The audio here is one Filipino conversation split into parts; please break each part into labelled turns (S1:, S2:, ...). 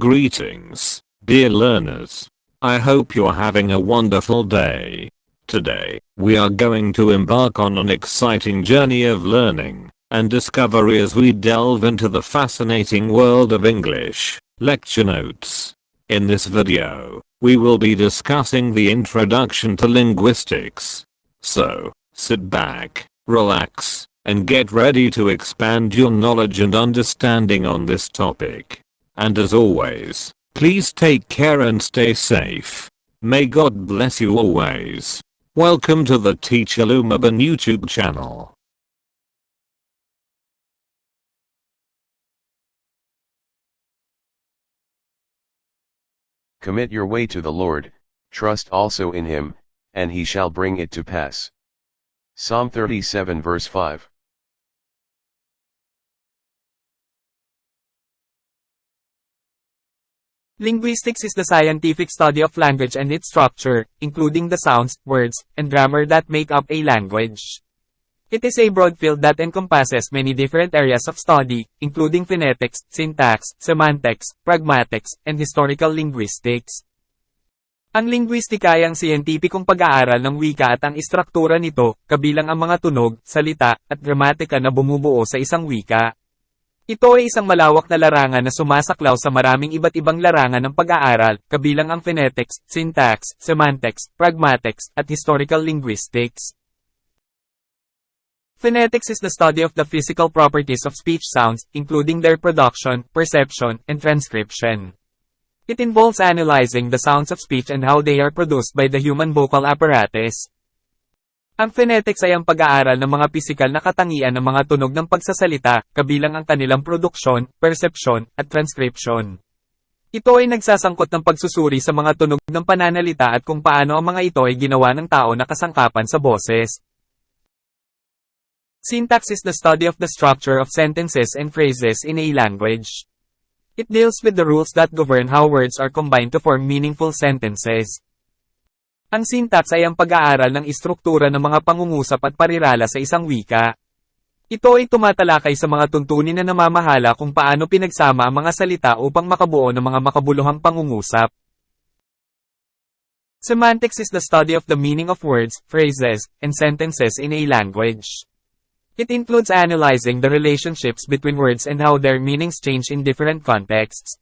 S1: Greetings, dear learners. I hope you're having a wonderful day. Today, we are going to embark on an exciting journey of learning and discovery as we delve into the fascinating world of English. Lecture notes. In this video, we will be discussing the introduction to linguistics. So, sit back, relax, and get ready to expand your knowledge and understanding on this topic. And as always, please take care and stay safe. May God bless you always. Welcome to the Teacher Lumaban YouTube channel.
S2: Commit your way to the Lord, trust also in him, and he shall bring it to pass. Psalm 37 verse 5.
S3: Linguistics is the scientific study of language and its structure, including the sounds, words, and grammar that make up a language. It is a broad field that encompasses many different areas of study, including phonetics, syntax, semantics, pragmatics, and historical linguistics. Ang linguistika ay ang siyentipikong pag-aaral ng wika at ang istruktura nito, kabilang ang mga tunog, salita, at gramatika na bumubuo sa isang wika. Ito ay isang malawak na larangan na sumasaklaw sa maraming iba't ibang larangan ng pag-aaral, kabilang ang phonetics, syntax, semantics, pragmatics, at historical linguistics. Phonetics is the study of the physical properties of speech sounds, including their production, perception, and transcription. It involves analyzing the sounds of speech and how they are produced by the human vocal apparatus. Ang phonetics ay ang pag-aaral ng mga pisikal na katangian ng mga tunog ng pagsasalita, kabilang ang kanilang produksyon, persepsyon, at transcription. Ito ay nagsasangkot ng pagsusuri sa mga tunog ng pananalita at kung paano ang mga ito ay ginawa ng tao na kasangkapan sa boses. Syntax is the study of the structure of sentences and phrases in a language. It deals with the rules that govern how words are combined to form meaningful sentences. Ang syntax ay ang pag-aaral ng istruktura ng mga pangungusap at parirala sa isang wika. Ito ay tumatalakay sa mga tuntunin na namamahala kung paano pinagsama ang mga salita upang makabuo ng mga makabuluhang pangungusap. Semantics is the study of the meaning of words, phrases, and sentences in a language. It includes analyzing the relationships between words and how their meanings change in different contexts.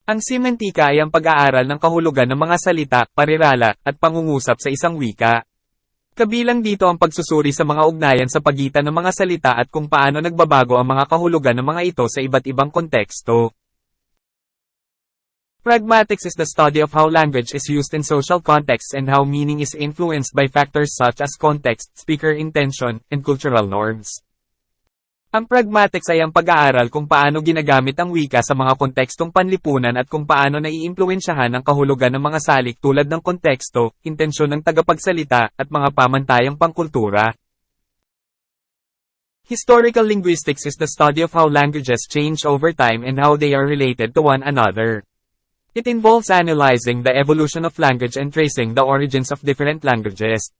S3: Ang semantika ay ang pag-aaral ng kahulugan ng mga salita, parirala, at pangungusap sa isang wika. Kabilang dito ang pagsusuri sa mga ugnayan sa pagitan ng mga salita at kung paano nagbabago ang mga kahulugan ng mga ito sa iba't ibang konteksto. Pragmatics is the study of how language is used in social contexts and how meaning is influenced by factors such as context, speaker intention, and cultural norms. Ang pragmatics ay ang pag-aaral kung paano ginagamit ang wika sa mga kontekstong panlipunan at kung paano naiimpluwensyahan ang kahulugan ng mga salik tulad ng konteksto, intensyon ng tagapagsalita, at mga pamantayang pangkultura. Historical linguistics is the study of how languages change over time and how they are related to one another. It involves analyzing the evolution of language and tracing the origins of different languages.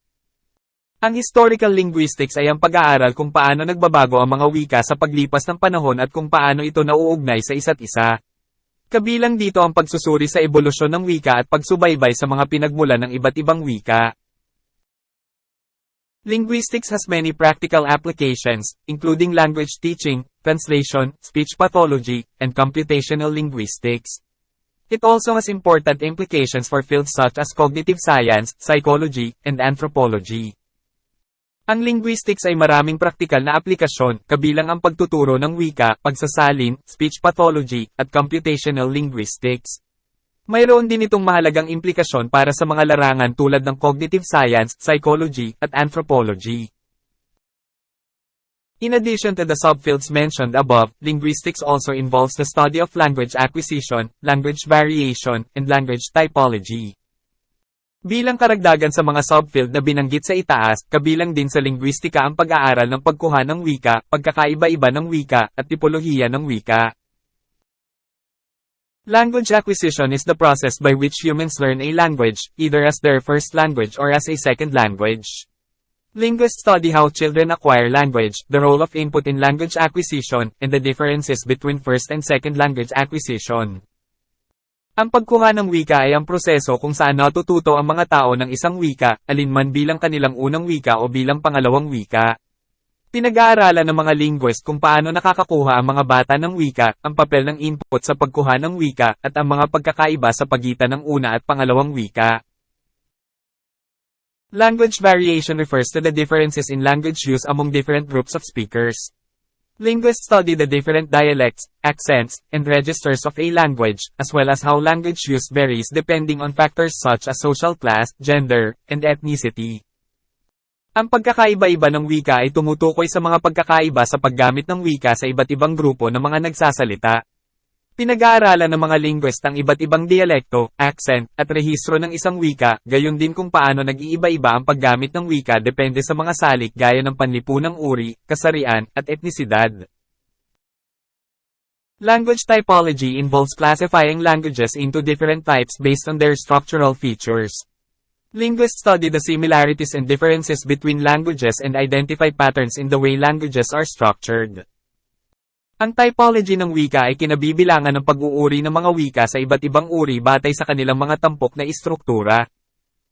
S3: Ang historical linguistics ay ang pag-aaral kung paano nagbabago ang mga wika sa paglipas ng panahon at kung paano ito nauugnay sa isa't isa. Kabilang dito ang pagsusuri sa ebolusyon ng wika at pagsubaybay sa mga pinagmulan ng iba't ibang wika. Linguistics has many practical applications, including language teaching, translation, speech pathology, and computational linguistics. It also has important implications for fields such as cognitive science, psychology, and anthropology. Ang linguistics ay maraming praktikal na aplikasyon, kabilang ang pagtuturo ng wika, pagsasalin, speech pathology, at computational linguistics. Mayroon din itong mahalagang implikasyon para sa mga larangan tulad ng cognitive science, psychology, at anthropology. In addition to the subfields mentioned above, linguistics also involves the study of language acquisition, language variation, and language typology. Bilang karagdagan sa mga subfield na binanggit sa itaas, kabilang din sa linguistika ang pag-aaral ng pagkuha ng wika, pagkakaiba-iba ng wika, at tipolohiya ng wika. Language acquisition is the process by which humans learn a language, either as their first language or as a second language. Linguists study how children acquire language, the role of input in language acquisition, and the differences between first and second language acquisition. Ang pagkuha ng wika ay ang proseso kung saan natututo ang mga tao ng isang wika, alinman bilang kanilang unang wika o bilang pangalawang wika. Pinag-aaralan ng mga linguist kung paano nakakakuha ang mga bata ng wika, ang papel ng input sa pagkuha ng wika, at ang mga pagkakaiba sa pagitan ng una at pangalawang wika. Language variation refers to the differences in language use among different groups of speakers. Linguists study the different dialects, accents, and registers of a language, as well as how language use varies depending on factors such as social class, gender, and ethnicity. Ang pagkakaiba-iba ng wika ay tumutukoy sa mga pagkakaiba sa paggamit ng wika sa iba't ibang grupo ng mga nagsasalita. Pinag-aaralan ng mga linguist ang iba't ibang dialekto, accent, at rehistro ng isang wika, gayon din kung paano nag-iiba-iba ang paggamit ng wika depende sa mga salik gaya ng panlipunang uri, kasarian, at etnisidad. Language typology involves classifying languages into different types based on their structural features. Linguists study the similarities and differences between languages and identify patterns in the way languages are structured. Ang typology ng wika ay kinabibilangan ng pag-uuri ng mga wika sa iba't ibang uri batay sa kanilang mga tampok na istruktura.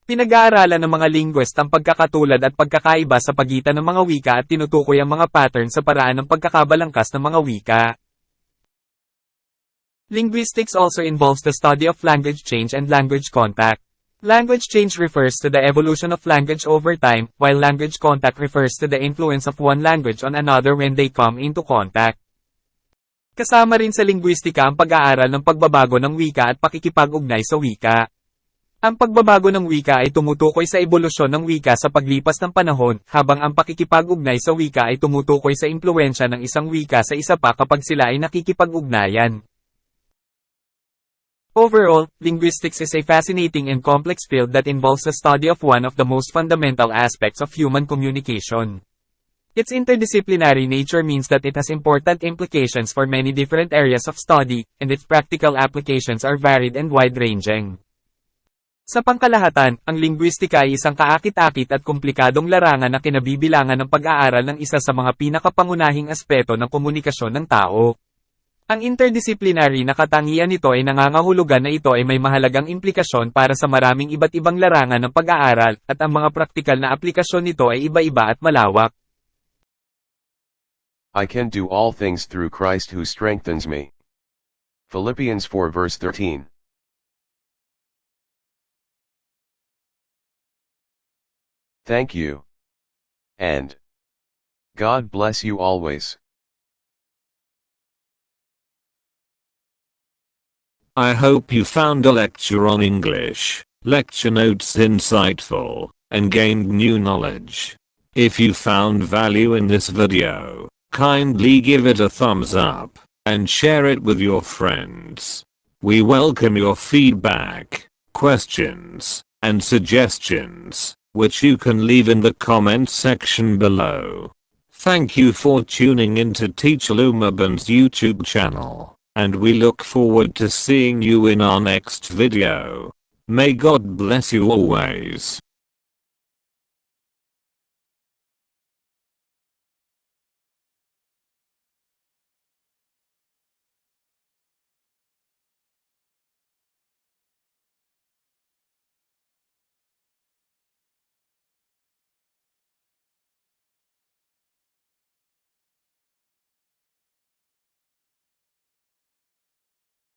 S3: Pinag-aaralan ng mga linguist ang pagkakatulad at pagkakaiba sa pagitan ng mga wika at tinutukoy ang mga pattern sa paraan ng pagkakabalangkas ng mga wika. Linguistics also involves the study of language change and language contact. Language change refers to the evolution of language over time, while language contact refers to the influence of one language on another when they come into contact. Kasama rin sa linguistika ang pag-aaral ng pagbabago ng wika at pakikipag-ugnay sa wika. Ang pagbabago ng wika ay tumutukoy sa ebolusyon ng wika sa paglipas ng panahon, habang ang pakikipag-ugnay sa wika ay tumutukoy sa impluwensya ng isang wika sa isa pa kapag sila ay nakikipag-ugnayan. Overall, linguistics is a fascinating and complex field that involves the study of one of the most fundamental aspects of human communication. Its interdisciplinary nature means that it has important implications for many different areas of study, and its practical applications are varied and wide-ranging. Sa pangkalahatan, ang linguistika ay isang kaakit-akit at komplikadong larangan na kinabibilangan ng pag-aaral ng isa sa mga pinakapangunahing aspeto ng komunikasyon ng tao. Ang interdisciplinary na katangian nito ay nangangahulugan na ito ay may mahalagang implikasyon para sa maraming iba't ibang larangan ng pag-aaral, at ang mga praktikal na aplikasyon nito ay iba-iba at malawak.
S2: I can do all things through Christ who strengthens me. Philippians 4 verse 13. Thank you. And God bless you always.
S1: I hope you found a lecture on English, lecture notes insightful, and gained new knowledge. If you found value in this video, kindly give it a thumbs up, and share it with your friends. We welcome your feedback, questions, and suggestions, which you can leave in the comments section below. Thank you for tuning into Teacher Lumaban's YouTube channel, and we look forward to seeing you in our next video. May God bless you always.